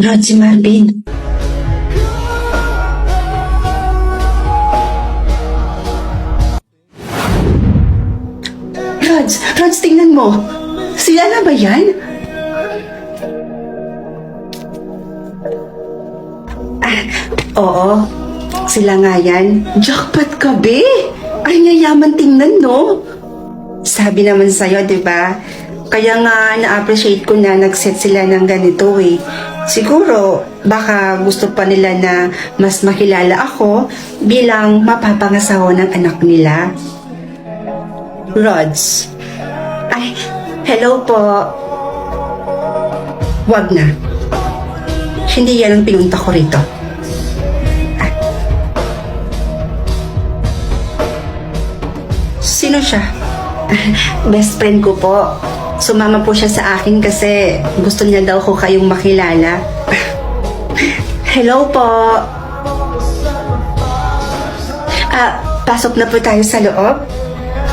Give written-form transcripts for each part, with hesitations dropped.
Rod, si Marvin. Rods, tingnan mo. Sila na ba yan? Oo. Sila nga yan. Jackpot ka, be. Ay, yayaman tingnan, no? Sabi naman sa'yo, di ba? Kaya nga na-appreciate ko na nag-set sila ng ganito eh. Siguro, baka gusto pa nila na mas makilala ako bilang mapapangasawa ng anak nila. Rods. Ay, hello po. Wag na. Hindi yan ang pinunta ko rito. Sino siya? Best friend ko po. Sumama po siya sa akin kasi gusto niya daw ko kayong makilala. Hello po. Pasok na po tayo sa loob.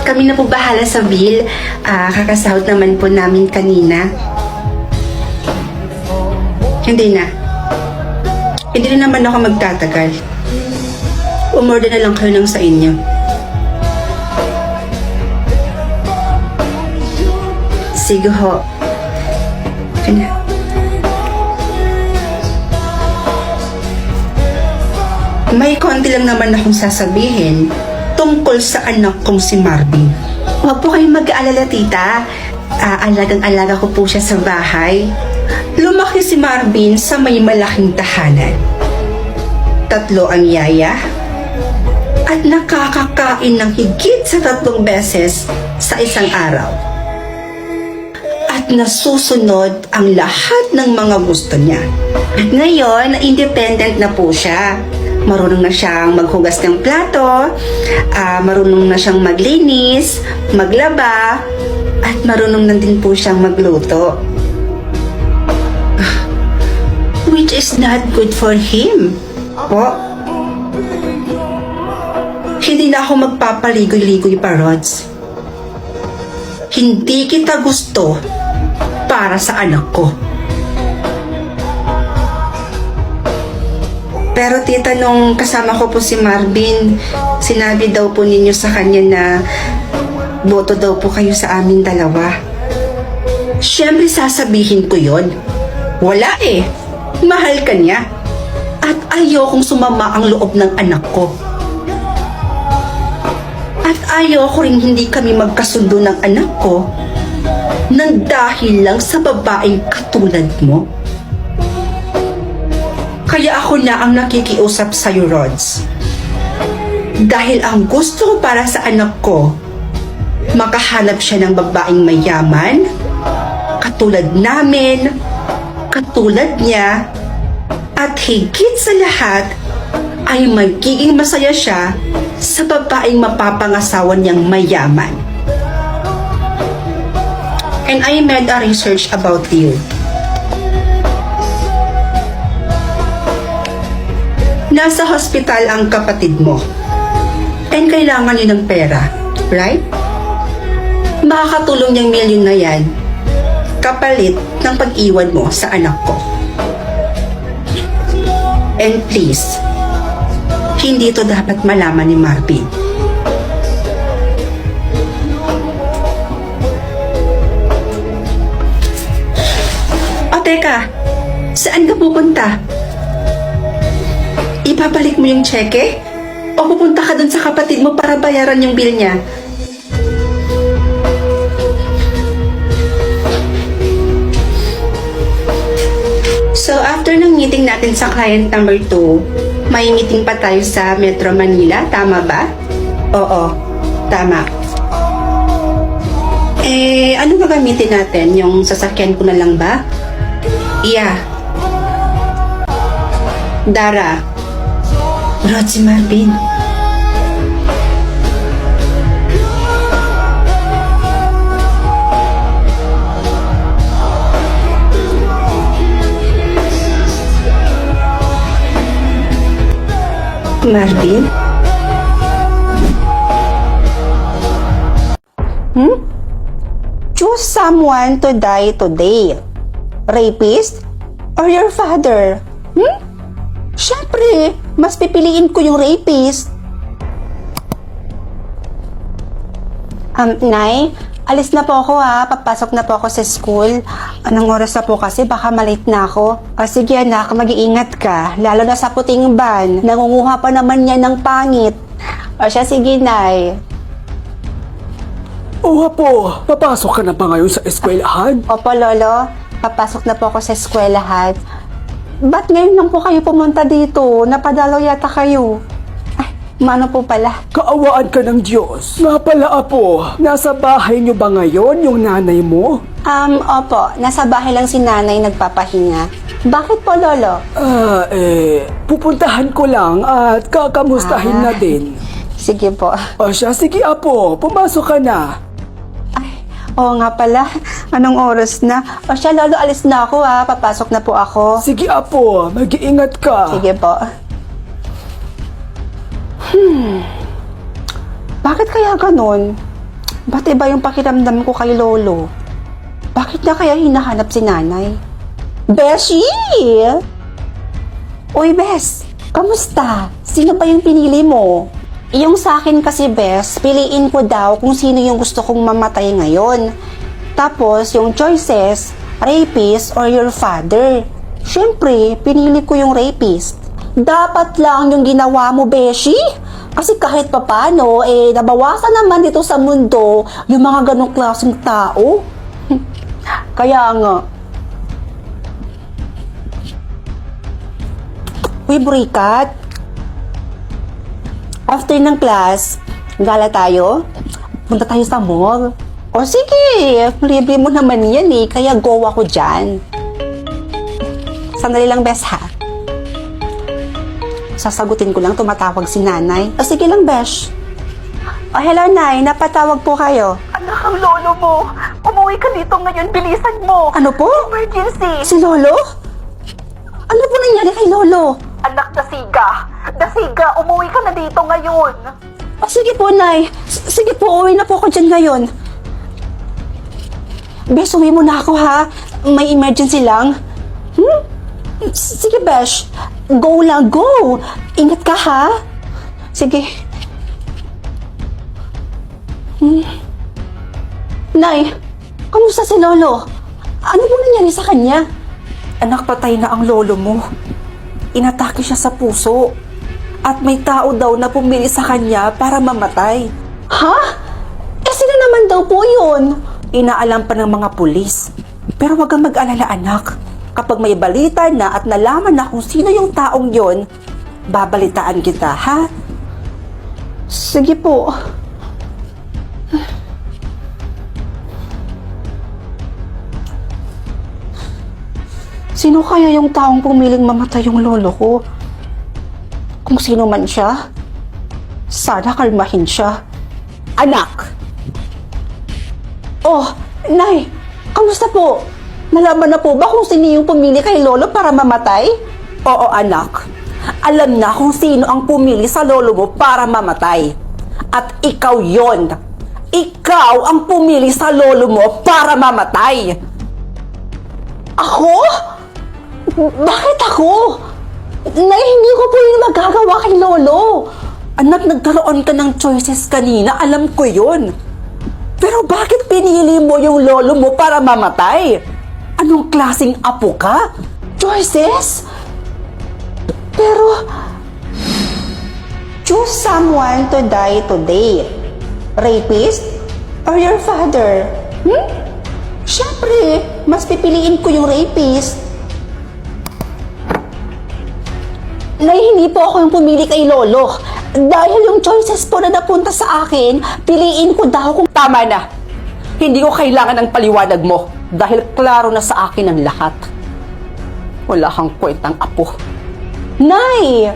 Kami na po bahala sa bill. Kakasahod naman po namin kanina. Hindi na. Hindi na naman ako magtatagal. Umorder na lang kayo ng sa inyo. Sige ho. Kanya. May konti lang naman akong sasabihin tungkol sa anak kong si Marvin. Huwag po kayong mag-aalala, tita. Alagang-alaga ko po siya sa bahay. Lumaki si Marvin sa may malaking tahanan. 3 ang yaya at nakakakain ng higit sa 3 beses sa isang araw. At nasusunod ang lahat ng mga gusto niya. Ngayon, independent na po siya. Marunong na siyang maghugas ng plato, marunong na siyang maglinis, maglaba, at marunong na din po siyang magluto. Which is not good for him. Po? Hindi na ako magpapaligoy-ligoy pa, Rods. Hindi kita gusto para sa anak ko. Pero tita, nung kasama ko po si Marvin, sinabi daw po ninyo sa kanya na boto daw po kayo sa amin dalawa. Siyempre sasabihin ko yon. Wala eh. Mahal ka niya. At ayokong sumama ang loob ng anak ko. At ayoko rin hindi kami magkasundo ng anak ko nang dahil lang sa babaeng katulad mo. Kaya ako na ang nakikiusap sa'yo, Rods. Dahil ang gusto ko para sa anak ko, makahanap siya ng babaeng mayaman, katulad namin, katulad niya, at higit sa lahat, ay magiging masaya siya sa babaeng mapapangasawa niyang mayaman. And I made a research about you. Nasa hospital ang kapatid mo. And kailangan niyo ng pera, right? Makakatulong niyang milyon na yan kapalit ng pag-iwan mo sa anak ko. And please, hindi ito dapat malaman ni Marvin. O teka, saan ka pupunta? Ibabalik mo yung cheque? O pupunta ka dun sa kapatid mo para bayaran yung bill niya? So, after ng meeting natin sa client number 2, may meeting pa tayo sa Metro Manila, tama ba? Oo, tama. Ano gagamitin natin? Yung sasakyan ko na lang ba? Yeah. Dara. Rod, si Marvin. Marvin? Choose someone to die today. Rapist? or your father? Siyempre, mas pipiliin ko yung rapist. Nay, alis na po ako ha. Papasok na po ako sa school. Anong oras na po kasi? Baka malate na ako. O sige anak, mag-iingat ka. Lalo na sa puting ban. Nangunguha pa naman yan ng pangit. O siya, sige Nay. Oo po, papasok ka na ba ngayon sa eskwelahan? Opo Lolo, papasok na po ako sa eskwelahan. Ba't ngayon lang po kayo pumunta dito? Napadalaw yata kayo. Ay, mano po pala. Kaawaan ka ng Diyos. Nga pala apo, nasa bahay niyo ba ngayon yung nanay mo? Opo, nasa bahay lang si nanay nagpapahinga. Bakit po, Lolo? Pupuntahan ko lang at kakamustahin na din. Sige po. O siya, sige apo, pumasok ka na. Oo nga pala, anong oras na? O siya, Lolo, alis na ako ha. Papasok na po ako. Sige apo, mag-iingat ka. Sige po. Bakit kaya ganun? Ba't iba yung pakiramdam ko kay Lolo? Bakit na kaya hinahanap si nanay? Beshi! Uy, Bes! Kamusta? Sino ba yung pinili mo? Yung sa akin kasi, Bes, piliin ko daw kung sino yung gusto kong mamatay ngayon. Tapos, yung choices, rapist or your father. Siyempre, pinili ko yung rapist. Dapat lang yung ginawa mo, Beshi. Kasi kahit papano, nabawasan naman dito sa mundo yung mga ganong klaseng tao. Kaya nga. Uy, Burikat. After ng class, gala tayo. Punta tayo sa mall. O sige, libre mo naman yan kaya go ako dyan. Sandali lang, Bes, ha? Sasagutin ko lang, tumatawag si nanay. O sige lang, Besh. O hello, Nay, napatawag po kayo. Anak, ang lolo mo. Umuwi ka dito ngayon, bilisan mo. Ano po? Emergency. Si Lolo? Ano po nangyari kay Lolo? Anak, Dasiga, umuwi ka na dito ngayon. O sige po, Nay. Sige po, uwi na po ako dyan ngayon. Besh, uwi mo na ako, ha? May emergency lang. Sige, Besh. Go lang, go. Ingat ka, ha? Sige. Nay, kamusta si Lolo? Ano po nangyari sa kanya? Anak, patay na ang lolo mo. Inatake siya sa puso. At may tao daw na pumili sa kanya para mamatay. Ha? Sino naman daw po yun? Inaalam pa ng mga pulis. Pero wag kang mag-alala, anak. Kapag may balita na at nalaman na kung sino yung taong yon, babalitaan kita, ha? Sige po. Sino kaya yung taong pumiling mamatay yung lolo ko? Kung sino man siya, sana kalmahin siya. Anak! Oh, Nay, kamusta po? Nalaman na po ba kung sino yung pumili kay lolo para mamatay? Oo, anak. Alam na kung sino ang pumili sa lolo mo para mamatay. At ikaw yon. Ikaw ang pumili sa lolo mo para mamatay. Ako? Bakit ako? Nay, hindi ko po yung magagawa kay lolo. Anak, nagkaroon ka ng choices kanina. Alam ko yun. Pero bakit pinili mo yung lolo mo para mamatay? Anong klaseng apo ka? Choices? Pero, choose someone to die today. Rapist or your father? Siyempre, mas pipiliin ko yung rapist. Nay, hindi po ako yung pumili kay Lolo. Dahil yung choices po na napunta sa akin, piliin ko daw kung... Tama na. Hindi ko kailangan ng paliwanag mo dahil klaro na sa akin ang lahat. Wala kang kwentang apo. Nay,